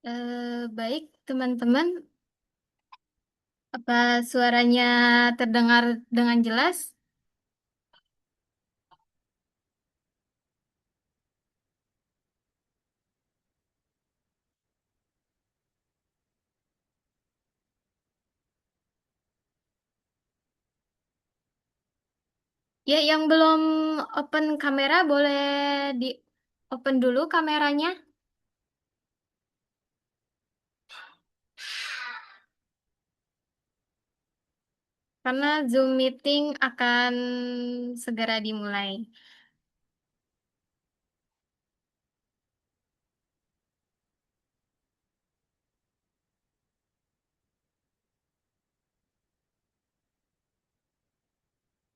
Baik, teman-teman. Apa suaranya terdengar dengan jelas? Ya, yang belum open kamera boleh di open dulu kameranya, karena Zoom meeting akan segera dimulai.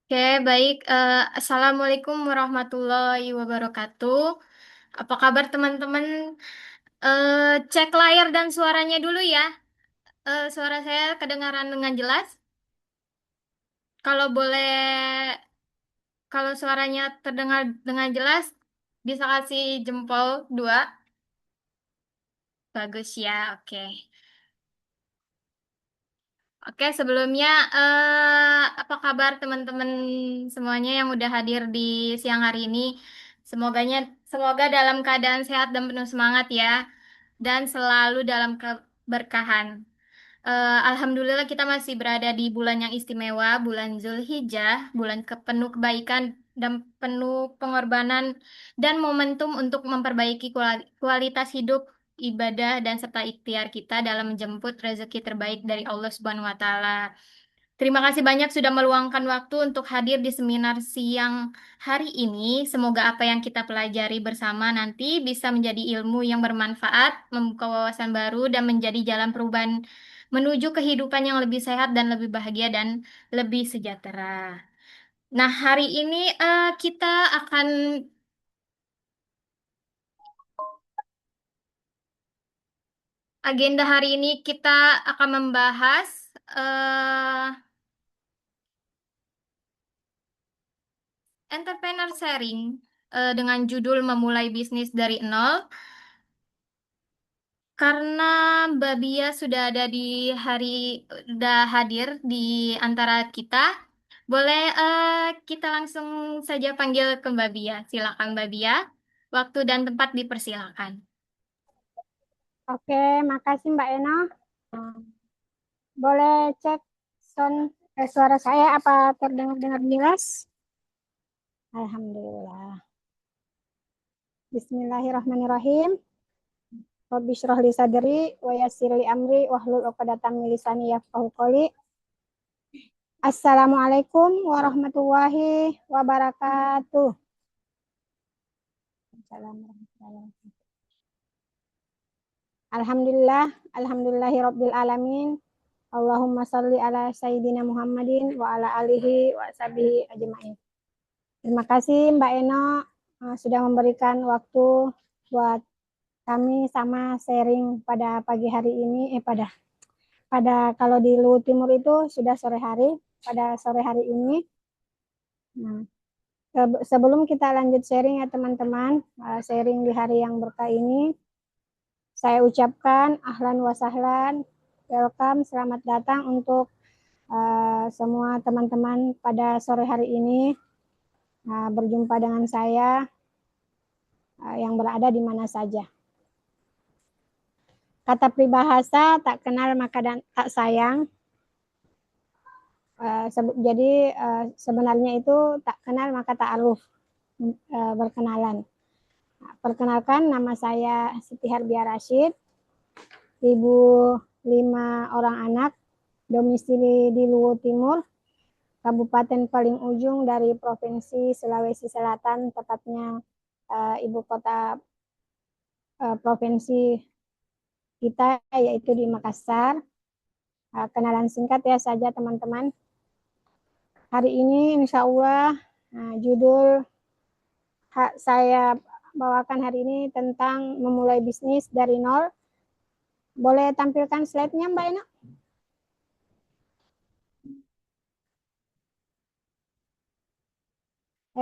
Oke, baik. Assalamualaikum warahmatullahi wabarakatuh. Apa kabar teman-teman? Cek layar dan suaranya dulu ya. Suara saya kedengaran dengan jelas. Kalau boleh Kalau suaranya terdengar dengan jelas, bisa kasih jempol 2. Bagus ya, oke. Oke, sebelumnya apa kabar teman-teman semuanya yang udah hadir di siang hari ini? Semoga dalam keadaan sehat dan penuh semangat ya, dan selalu dalam keberkahan. Alhamdulillah kita masih berada di bulan yang istimewa, bulan Zulhijjah, bulan penuh kebaikan dan penuh pengorbanan dan momentum untuk memperbaiki kualitas hidup, ibadah dan serta ikhtiar kita dalam menjemput rezeki terbaik dari Allah Subhanahu wa taala. Terima kasih banyak sudah meluangkan waktu untuk hadir di seminar siang hari ini. Semoga apa yang kita pelajari bersama nanti bisa menjadi ilmu yang bermanfaat, membuka wawasan baru, dan menjadi jalan perubahan menuju kehidupan yang lebih sehat dan lebih bahagia dan lebih sejahtera. Nah, hari ini kita akan agenda hari ini kita akan membahas eh, entrepreneur sharing dengan judul memulai bisnis dari nol. Karena Mbak Bia hari sudah hadir di antara kita, boleh kita langsung saja panggil ke Mbak Bia. Silakan Mbak Bia. Waktu dan tempat dipersilakan. Oke, makasih Mbak Eno. Boleh cek suara saya apa terdengar jelas? Alhamdulillah. Bismillahirrahmanirrahim. Rabbi shrah li sadri wa yassir li amri wahlul 'uqdatam min lisani yafqahu qawli. Assalamualaikum warahmatullahi wabarakatuh. Assalamualaikum. Alhamdulillahi rabbil alamin. Allahumma salli ala sayyidina Muhammadin wa ala alihi wa sahbihi ajma'in. Terima kasih Mbak Eno sudah memberikan waktu buat kami sama sharing pada pagi hari ini. Pada pada kalau di Luwu Timur itu sudah sore hari. Pada sore hari ini. Nah, sebelum kita lanjut sharing ya teman-teman, sharing di hari yang berkah ini, saya ucapkan ahlan wa sahlan, welcome, selamat datang untuk semua teman-teman pada sore hari ini. Berjumpa dengan saya yang berada di mana saja. Kata peribahasa tak kenal maka tak sayang. Jadi sebenarnya itu tak kenal maka tak aruf, berkenalan. Perkenalkan, nama saya Siti Harbiah Rashid, ibu 5 orang anak, domisili di Luwu Timur, kabupaten paling ujung dari Provinsi Sulawesi Selatan, tepatnya ibu kota provinsi kita yaitu di Makassar. Kenalan singkat ya saja teman-teman. Hari ini insya Allah judul saya bawakan hari ini tentang memulai bisnis dari nol. Boleh tampilkan slide-nya Mbak Ena?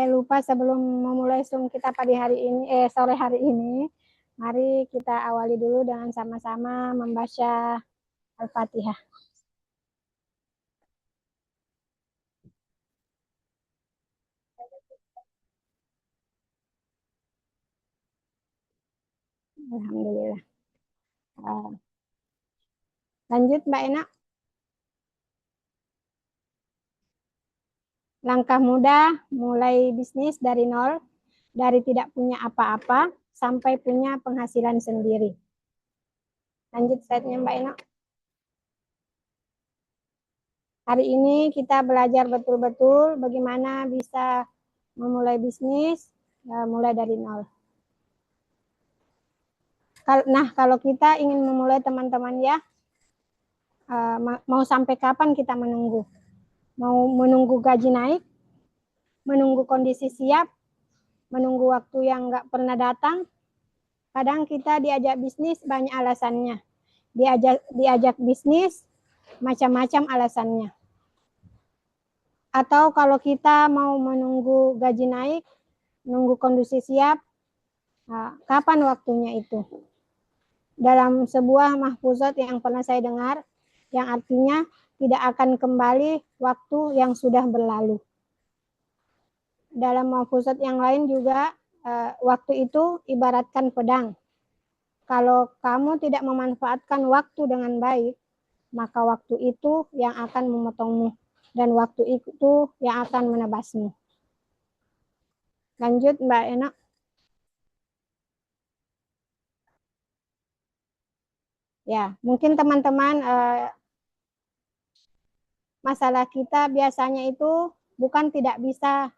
Lupa sebelum memulai Zoom kita pada hari ini, sore hari ini, Mari kita awali dulu dengan sama-sama membaca Al-Fatihah. Alhamdulillah. Lanjut Mbak Ena. Langkah mudah mulai bisnis dari nol, dari tidak punya apa-apa sampai punya penghasilan sendiri. Lanjut slide-nya Mbak Ena. Hari ini kita belajar betul-betul bagaimana bisa memulai bisnis mulai dari nol. Nah, kalau kita ingin memulai teman-teman ya, mau sampai kapan kita menunggu? Mau menunggu gaji naik, menunggu kondisi siap, menunggu waktu yang nggak pernah datang. Kadang kita diajak bisnis banyak alasannya. Diajak bisnis macam-macam alasannya. Atau kalau kita mau menunggu gaji naik, nunggu kondisi siap, kapan waktunya itu? Dalam sebuah mahfuzat yang pernah saya dengar, yang artinya tidak akan kembali waktu yang sudah berlalu. Dalam mahfuzat yang lain juga, waktu itu ibaratkan pedang. Kalau kamu tidak memanfaatkan waktu dengan baik, maka waktu itu yang akan memotongmu dan waktu itu yang akan menebasmu. Lanjut Mbak Ena. Ya, mungkin teman-teman masalah kita biasanya itu bukan tidak bisa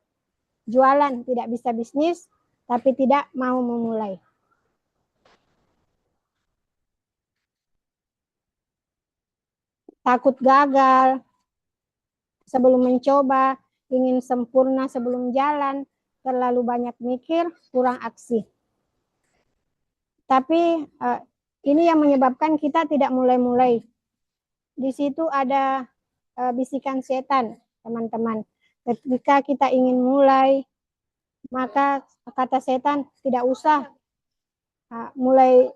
jualan, tidak bisa bisnis, tapi tidak mau memulai. Takut gagal sebelum mencoba, ingin sempurna sebelum jalan, terlalu banyak mikir, kurang aksi. Tapi ini yang menyebabkan kita tidak mulai-mulai. Di situ ada bisikan setan, teman-teman. Ketika kita ingin mulai, maka kata setan tidak usah mulai,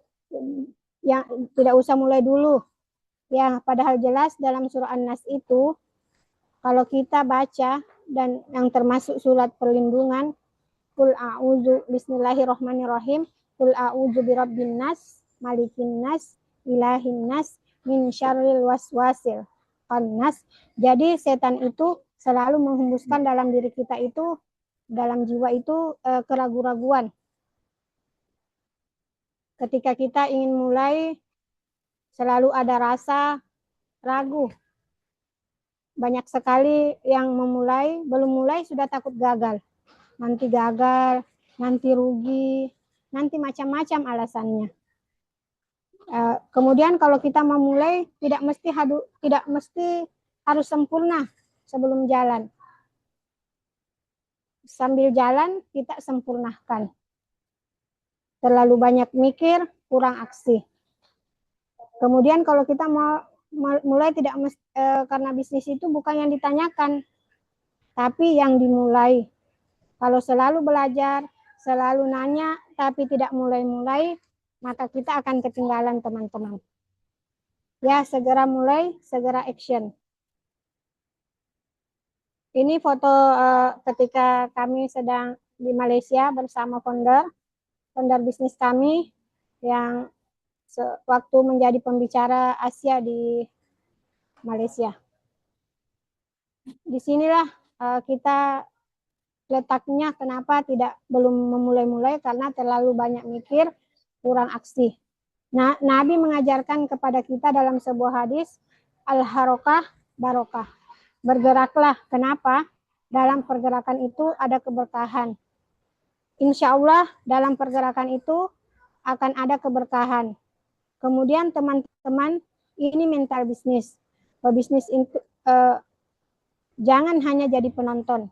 yang tidak usah mulai dulu. Ya, padahal jelas dalam surah An-Nas itu, kalau kita baca dan yang termasuk surat perlindungan, Qul a'udzu bismillahirrahmanirrahim, Qul a'udzu birabbin nas, malikin nas, ilahin nas, min syarril waswasil khannas. Jadi setan itu selalu menghembuskan dalam diri kita itu, dalam jiwa itu keraguan-raguan. Ketika kita ingin mulai, selalu ada rasa ragu. Banyak sekali yang memulai, belum mulai sudah takut gagal. Nanti gagal, nanti rugi, nanti macam-macam alasannya. Kemudian kalau kita memulai, tidak mesti harus sempurna sebelum jalan. Sambil jalan kita sempurnakan. Terlalu banyak mikir, kurang aksi. Kemudian kalau kita mau mulai, tidak karena bisnis itu bukan yang ditanyakan, tapi yang dimulai. Kalau selalu belajar, selalu nanya, tapi tidak mulai-mulai, maka kita akan ketinggalan teman-teman. Ya, segera mulai, segera action. Ini foto ketika kami sedang di Malaysia bersama founder bisnis kami yang waktu menjadi pembicara Asia di Malaysia. Disinilah kita letaknya kenapa belum memulai-mulai, karena terlalu banyak mikir, kurang aksi. Nah, Nabi mengajarkan kepada kita dalam sebuah hadis, al-harokah barokah. Bergeraklah. Kenapa? Dalam pergerakan itu ada keberkahan. Insya Allah dalam pergerakan itu akan ada keberkahan. Kemudian teman-teman, ini mental bisnis. Bisnis itu jangan hanya jadi penonton.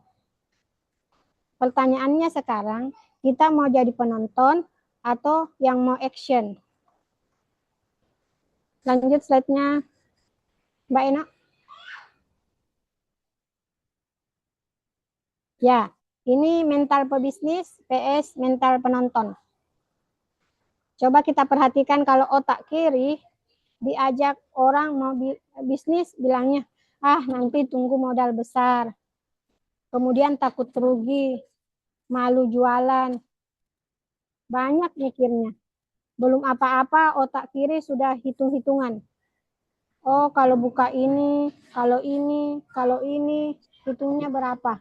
Pertanyaannya sekarang, kita mau jadi penonton atau yang mau action? Lanjut slide-nya, Mbak Ena. Ya, ini mental pebisnis PS mental penonton. Coba kita perhatikan kalau otak kiri diajak orang mau bisnis, bilangnya, nanti tunggu modal besar. Kemudian takut rugi, malu jualan. Banyak mikirnya. Belum apa-apa, otak kiri sudah hitung-hitungan. Oh, kalau buka ini, kalau ini, hitungnya berapa?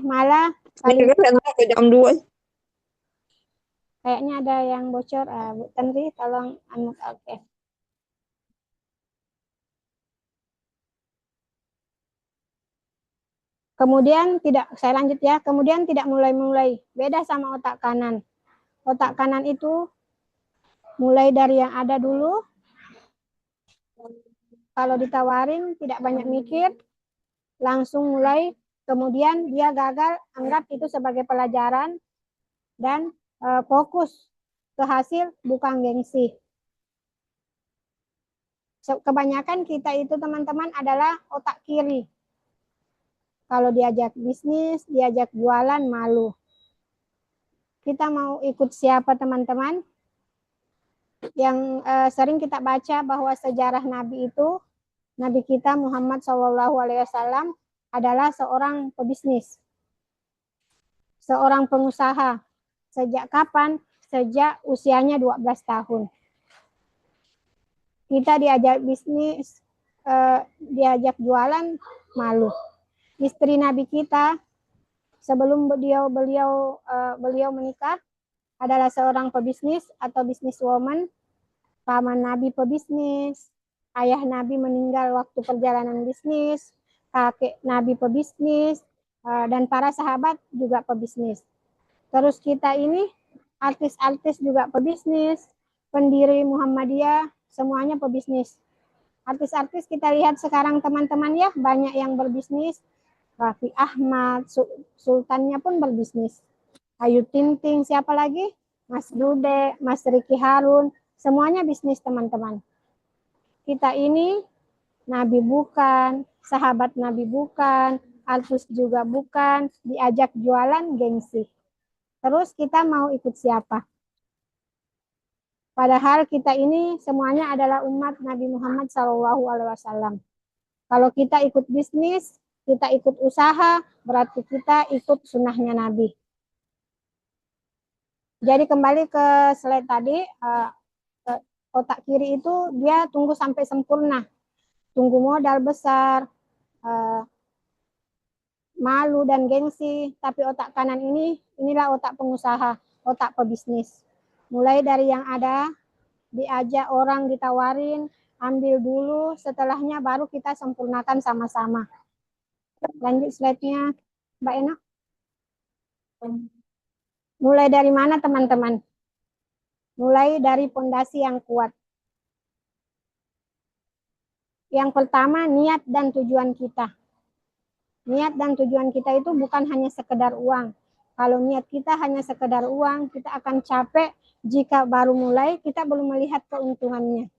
Malah paling jam 2. kayaknya ada yang bocor. Bu Tanri, tolong unmute. Oke. Kemudian saya lanjut ya. Kemudian tidak mulai-mulai. Beda sama otak kanan. Otak kanan itu mulai dari yang ada dulu. Kalau ditawarin tidak banyak mikir, langsung mulai. Kemudian dia gagal, anggap itu sebagai pelajaran dan fokus ke hasil, bukan gengsi. Kebanyakan kita itu teman-teman adalah otak kiri. Kalau diajak bisnis, diajak jualan, malu. Kita mau ikut siapa teman-teman? Yang sering kita baca bahwa sejarah Nabi itu, Nabi kita Muhammad SAW adalah seorang pebisnis, seorang pengusaha. Sejak kapan? Sejak usianya 12 tahun. Kita diajak bisnis, diajak jualan, malu. Istri Nabi kita sebelum beliau menikah adalah seorang pebisnis atau businesswoman. Paman Nabi pebisnis, ayah Nabi meninggal waktu perjalanan bisnis, kakek Nabi pebisnis, dan para sahabat juga pebisnis. Terus kita ini artis-artis juga pebisnis, pendiri Muhammadiyah semuanya pebisnis. Artis-artis kita lihat sekarang teman-teman ya, banyak yang berbisnis. Raffi Ahmad, Sultannya pun berbisnis. Ayu Ting Ting, siapa lagi? Mas Dude, Mas Ricky Harun, semuanya bisnis teman-teman. Kita ini Nabi bukan, sahabat Nabi bukan, artis juga bukan, diajak jualan gengsi. Terus kita mau ikut siapa? Padahal kita ini semuanya adalah umat Nabi Muhammad SAW. Kalau kita ikut bisnis, kita ikut usaha, berarti kita ikut sunnahnya Nabi. Jadi kembali ke slide tadi, otak kiri itu dia tunggu sampai sempurna. Tunggu modal besar, malu dan gengsi. Tapi otak kanan inilah otak pengusaha, otak pebisnis. Mulai dari yang ada, diajak orang, ditawarin, ambil dulu, setelahnya baru kita sempurnakan sama-sama. Lanjut slide-nya, Mbak Ena. Mulai dari mana teman-teman? Mulai dari fondasi yang kuat. Yang pertama, niat dan tujuan kita. Niat dan tujuan kita itu bukan hanya sekedar uang. Kalau niat kita hanya sekedar uang, kita akan capek jika baru mulai, kita belum melihat keuntungannya.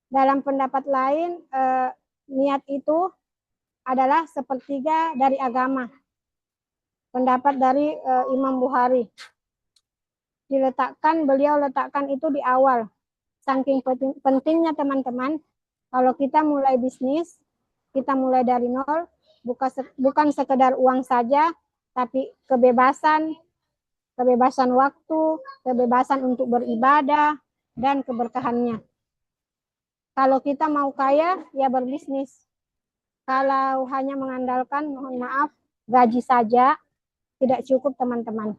Dalam pendapat lain, niat itu adalah sepertiga dari agama. Pendapat dari Imam Bukhari. Beliau letakkan itu di awal. Saking pentingnya teman-teman, kalau kita mulai bisnis, kita mulai dari nol, bukan sekedar uang saja, tapi kebebasan waktu, kebebasan untuk beribadah, dan keberkahannya. Kalau kita mau kaya, ya berbisnis. Kalau hanya mengandalkan, mohon maaf, gaji saja, tidak cukup teman-teman.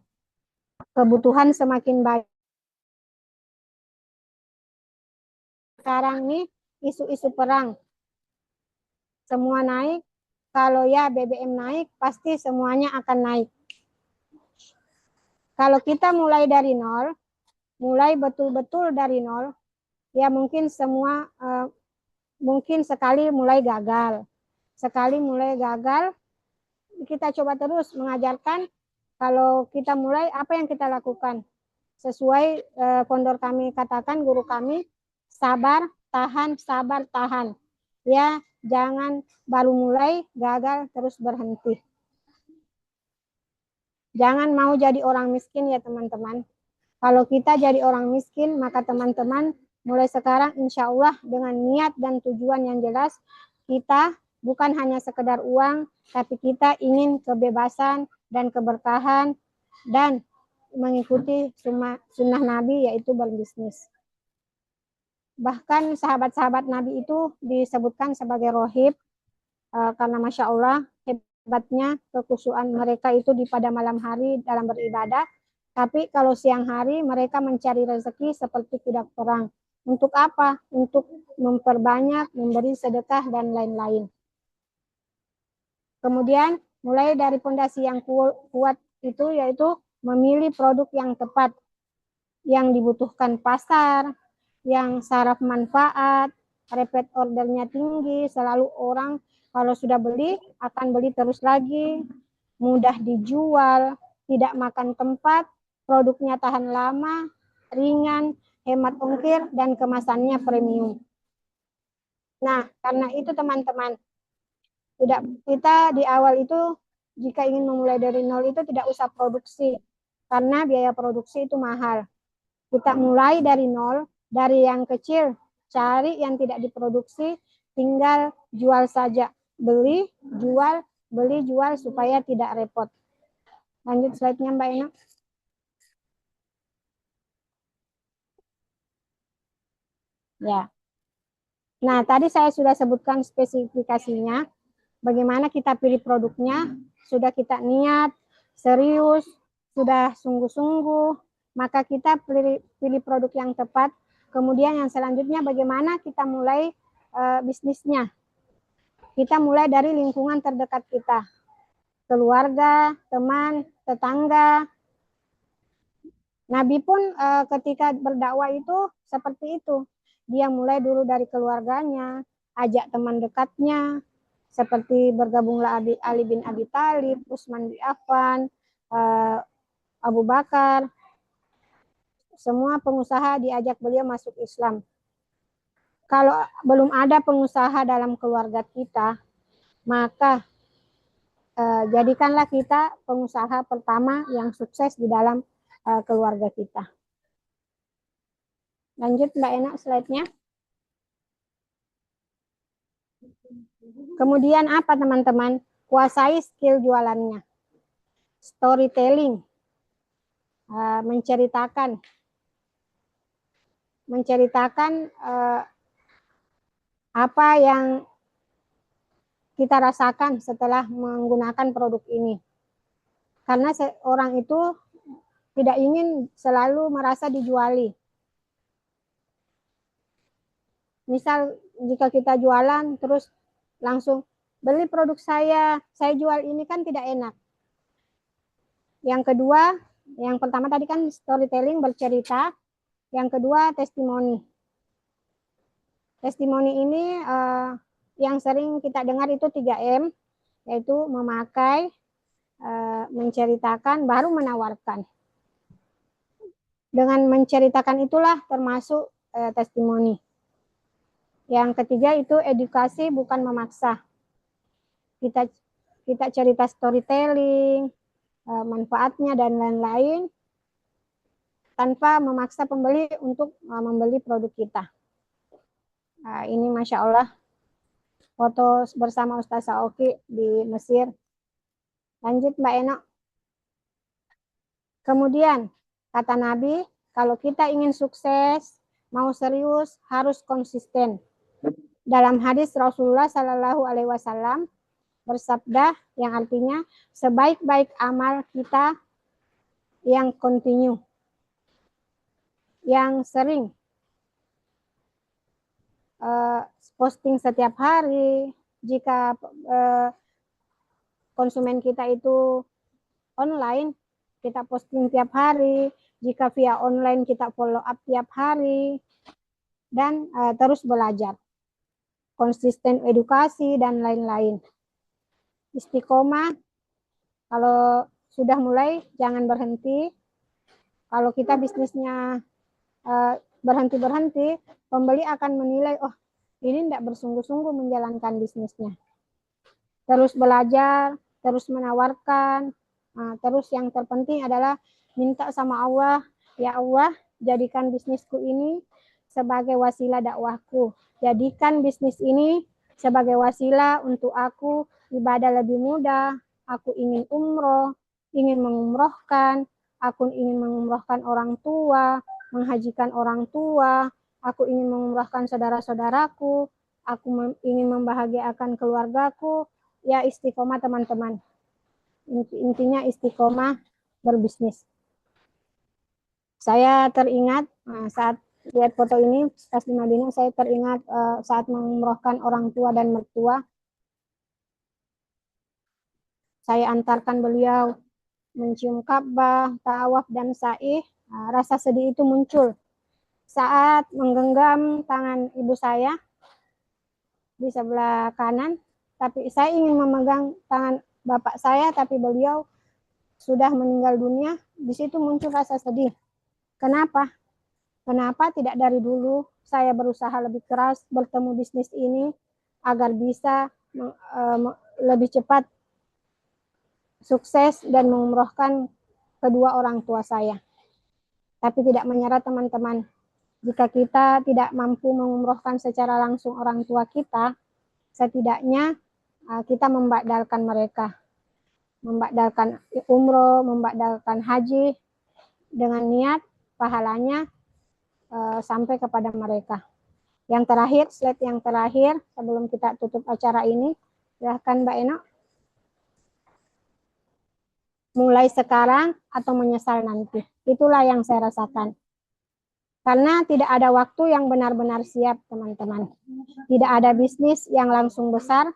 Kebutuhan semakin baik. Sekarang nih, isu-isu perang. Semua naik, kalau ya BBM naik, pasti semuanya akan naik. Kalau kita mulai dari nol, mulai betul-betul dari nol, ya mungkin mungkin sekali mulai gagal. Sekali mulai gagal, kita coba terus mengajarkan. Kalau kita mulai, apa yang kita lakukan? Sesuai founder kami katakan, guru kami, sabar, tahan. Ya, jangan baru mulai, gagal, terus berhenti. Jangan mau jadi orang miskin ya teman-teman. Kalau kita jadi orang miskin, maka teman-teman mulai sekarang insya Allah dengan niat dan tujuan yang jelas, kita bukan hanya sekedar uang, tapi kita ingin kebebasan dan keberkahan dan mengikuti sunnah Nabi, yaitu berbisnis. Bahkan sahabat-sahabat Nabi itu disebutkan sebagai rohib, karena Masya Allah hebatnya kekhusyuan mereka itu di pada malam hari dalam beribadah. Tapi kalau siang hari mereka mencari rezeki seperti kuda perang. Untuk apa? Untuk memperbanyak, memberi sedekah, dan lain-lain. Kemudian mulai dari pondasi yang kuat itu yaitu memilih produk yang tepat, yang dibutuhkan pasar, yang syarat manfaat, repeat ordernya tinggi, selalu orang kalau sudah beli akan beli terus lagi, mudah dijual, tidak makan tempat, produknya tahan lama, ringan, hemat ongkir, dan kemasannya premium. Nah, karena itu teman-teman, tidak kita di awal itu jika ingin memulai dari nol itu tidak usah produksi, karena biaya produksi itu mahal. Kita mulai dari nol, dari yang kecil, cari yang tidak diproduksi, tinggal jual saja. Beli, jual supaya tidak repot. Lanjut slide-nya Mbak Ena. Ya. Nah, tadi saya sudah sebutkan spesifikasinya. Bagaimana kita pilih produknya, sudah kita niat, serius, sudah sungguh-sungguh, maka kita pilih produk yang tepat. Kemudian yang selanjutnya bagaimana kita mulai bisnisnya. Kita mulai dari lingkungan terdekat kita. Keluarga, teman, tetangga. Nabi pun ketika berdakwah itu seperti itu. Dia mulai dulu dari keluarganya, ajak teman dekatnya, seperti bergabunglah Ali bin Abi Thalib, Utsman bin Affan, Abu Bakar. Semua pengusaha diajak beliau masuk Islam. Kalau belum ada pengusaha dalam keluarga kita, maka jadikanlah kita pengusaha pertama yang sukses di dalam keluarga kita. Lanjut Mbak Ena slide-nya. Kemudian apa teman-teman? Kuasai skill jualannya. Storytelling. Menceritakan apa yang kita rasakan setelah menggunakan produk ini. Karena orang itu tidak ingin selalu merasa dijuali. Misal jika kita jualan terus langsung beli produk saya jual ini kan tidak enak. Yang kedua, yang pertama tadi kan storytelling, bercerita. Yang kedua testimoni. Testimoni ini yang sering kita dengar itu 3M, yaitu memakai, menceritakan, baru menawarkan. Dengan menceritakan itulah termasuk testimoni. Yang ketiga itu edukasi, bukan memaksa. Kita cerita storytelling, manfaatnya dan lain-lain, tanpa memaksa pembeli untuk membeli produk kita. Ini Masya Allah foto bersama Ustaz Saoki di Mesir. Lanjut Mbak Eno. Kemudian kata Nabi, kalau kita ingin sukses, mau serius, harus konsisten. Dalam hadis Rasulullah Shallallahu Alaihi Wasallam bersabda yang artinya sebaik-baik amal kita yang continue, yang sering posting setiap hari. Jika konsumen kita itu online, kita posting tiap hari. Jika via online kita follow up tiap hari, dan terus belajar, konsisten edukasi dan lain-lain. Istiqomah, kalau sudah mulai jangan berhenti. Kalau kita bisnisnya berhenti, pembeli akan menilai, oh ini tidak bersungguh-sungguh menjalankan bisnisnya. Terus belajar, terus menawarkan, terus yang terpenting adalah minta sama Allah Ya Allah, jadikan bisnisku ini sebagai wasilah dakwahku. Jadikan bisnis ini sebagai wasilah untuk aku ibadah lebih mudah. Aku ingin umroh, ingin mengumrohkan, aku ingin mengumrohkan orang tua, menghajikan orang tua, aku ingin mengumrohkan saudara-saudaraku, aku ingin membahagiakan keluargaku. Ya istiqomah teman-teman. Intinya istiqomah berbisnis. Saya teringat saat lihat foto ini pas di Madinah, saya teringat saat mengumrohkan orang tua dan mertua, saya antarkan beliau mencium Ka'bah, tawaf dan sa'i. Rasa sedih itu muncul saat menggenggam tangan ibu saya di sebelah kanan, tapi saya ingin memegang tangan bapak saya, tapi beliau sudah meninggal dunia. Di situ muncul rasa sedih. Kenapa? Kenapa tidak dari dulu saya berusaha lebih keras bertemu bisnis ini agar bisa lebih cepat sukses dan mengumrohkan kedua orang tua saya. Tapi tidak menyerah teman-teman. Jika kita tidak mampu mengumrohkan secara langsung orang tua kita, setidaknya kita membadalkan mereka. Membadalkan umroh, membadalkan haji dengan niat pahalanya sampai kepada mereka. Yang terakhir, slide yang terakhir sebelum kita tutup acara ini, silahkan Mbak Eno. Mulai sekarang atau menyesal nanti. Itulah yang saya rasakan. Karena tidak ada waktu yang benar-benar siap, teman-teman. Tidak ada bisnis yang langsung besar.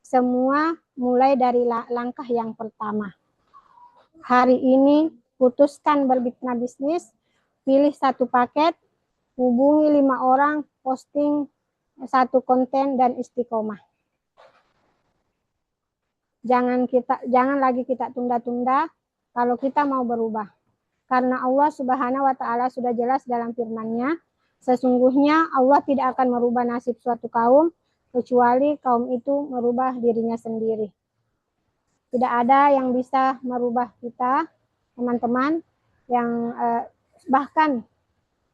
Semua mulai dari langkah yang pertama. Hari ini, putuskan berbikin bisnis, pilih satu paket, hubungi 5 orang, posting satu konten dan istiqomah. Jangan lagi kita tunda-tunda kalau kita mau berubah. Karena Allah Subhanahu wa taala sudah jelas dalam firman-Nya, sesungguhnya Allah tidak akan merubah nasib suatu kaum kecuali kaum itu merubah dirinya sendiri. Tidak ada yang bisa merubah kita, teman-teman, yang bahkan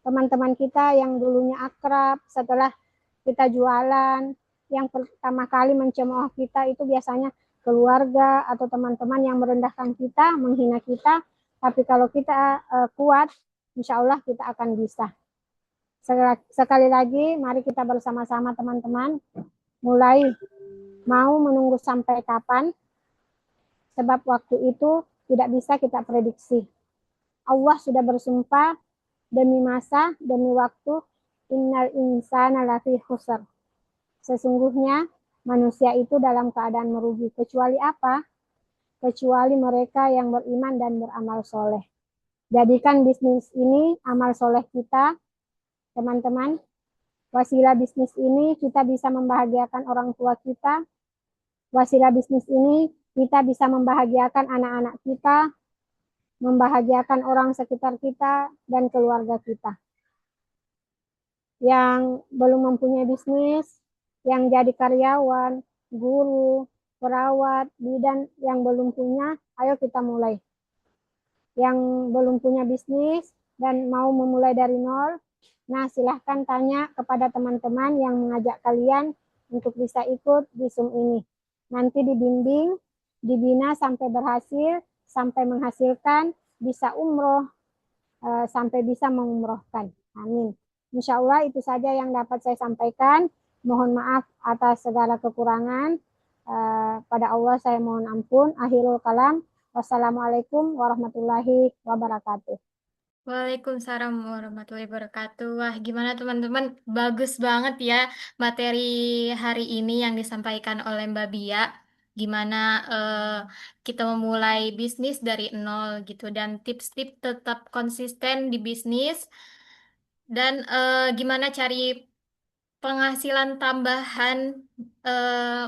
teman-teman kita yang dulunya akrab, setelah kita jualan, yang pertama kali mencemooh kita itu biasanya keluarga atau teman-teman yang merendahkan kita, menghina kita. Tapi kalau kita kuat, insya Allah kita akan bisa. Sekali lagi, mari kita bersama-sama teman-teman, mulai mau menunggu sampai kapan, sebab waktu itu tidak bisa kita prediksi. Allah sudah bersumpah, demi masa, demi waktu, innal insana lafi khusr. Sesungguhnya manusia itu dalam keadaan merugi. Kecuali apa? Kecuali mereka yang beriman dan beramal soleh. Jadikan bisnis ini amal soleh kita, teman-teman. Wasilah bisnis ini kita bisa membahagiakan orang tua kita. Wasilah bisnis ini kita bisa membahagiakan anak-anak kita, membahagiakan orang sekitar kita, dan keluarga kita. Yang belum mempunyai bisnis, yang jadi karyawan, guru, perawat, bidan yang belum punya, ayo kita mulai. Yang belum punya bisnis dan mau memulai dari nol, nah silahkan tanya kepada teman-teman yang mengajak kalian untuk bisa ikut di Zoom ini. Nanti dibimbing, dibina sampai berhasil, sampai menghasilkan, bisa umroh, sampai bisa mengumrohkan. Amin. Insya Allah itu saja yang dapat saya sampaikan. Mohon maaf atas segala kekurangan. Pada Allah saya mohon ampun. Akhirul kalam. Wassalamualaikum warahmatullahi wabarakatuh. Waalaikumsalam warahmatullahi wabarakatuh. Wah, gimana teman-teman? Bagus banget ya materi hari ini yang disampaikan oleh Mbak Bia. Gimana kita memulai bisnis dari nol gitu dan tips-tips tetap konsisten di bisnis dan gimana cari penghasilan tambahan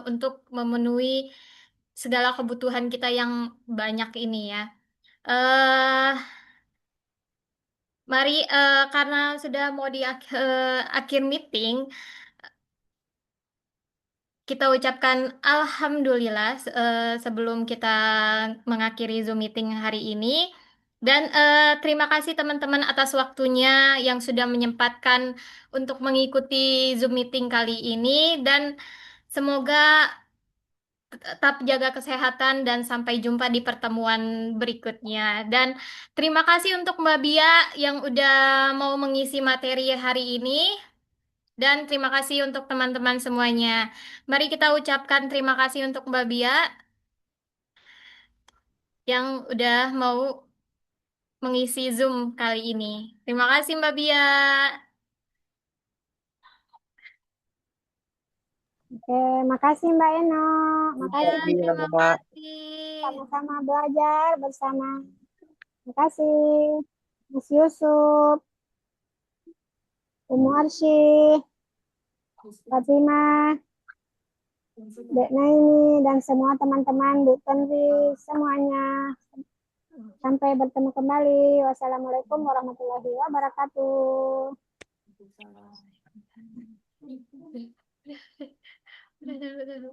untuk memenuhi segala kebutuhan kita yang banyak ini ya. eh Mari, karena sudah mau di akhir meeting, kita ucapkan Alhamdulillah sebelum kita mengakhiri Zoom meeting hari ini. Dan terima kasih teman-teman atas waktunya yang sudah menyempatkan untuk mengikuti Zoom meeting kali ini dan semoga tetap jaga kesehatan dan sampai jumpa di pertemuan berikutnya. Dan terima kasih untuk Mbak Bia yang udah mau mengisi materi hari ini. Dan terima kasih untuk teman-teman semuanya. Mari kita ucapkan terima kasih untuk Mbak Bia yang udah mau mengisi Zoom kali ini. Terima kasih Mbak Bia. Oke, makasih Mbak Eno. Ya, Makasih terima kasih. sama-sama belajar bersama. Makasih Mas Yusuf, Umu Arsy, Fatimah, Dek Naini, dan semua teman-teman Bu Tenri, semuanya. Sampai bertemu kembali. Wassalamualaikum warahmatullahi wabarakatuh. Udah, udah.